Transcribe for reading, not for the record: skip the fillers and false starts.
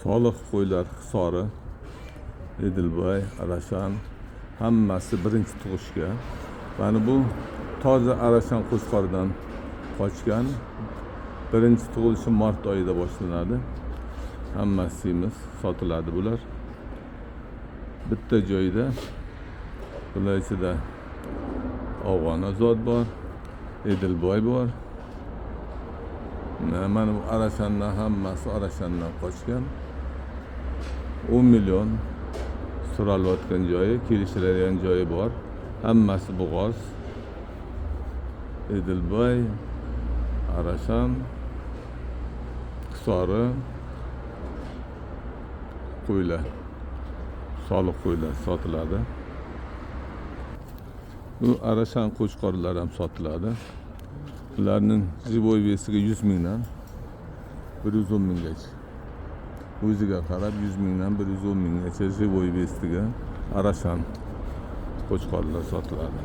Soliq qo'ylar Hisori, Edilboy, Arashan hammasi birinchi tug'ishga. Mana bu toza Arashan qo'chqoridan qochgan. Birinchi tug'ilishi mart oyida boshlanadi. Hammasi semiz sotiladi bular. Bitta joyda bular ichida Afg'onazod bor, Edilboy bor. Mana bu Arashandan hammasi Arashandan qochgan. 10 million so'ralayotgan joyi, kelishiladigan joyi bor. Hammasi bo'g'oz. Edilboy, Arashan, Hisori qo'ylar, soliq qo'ylar sotiladi. Bu Arashan qo'chqorlar ham sotiladi. Ularning jiboy vesiga 100 mingdan 110 minggacha. O'ziga qarab 100 mingdan 110 minggacha jiboy vesiga Arashan qo'chqorlar sotiladi.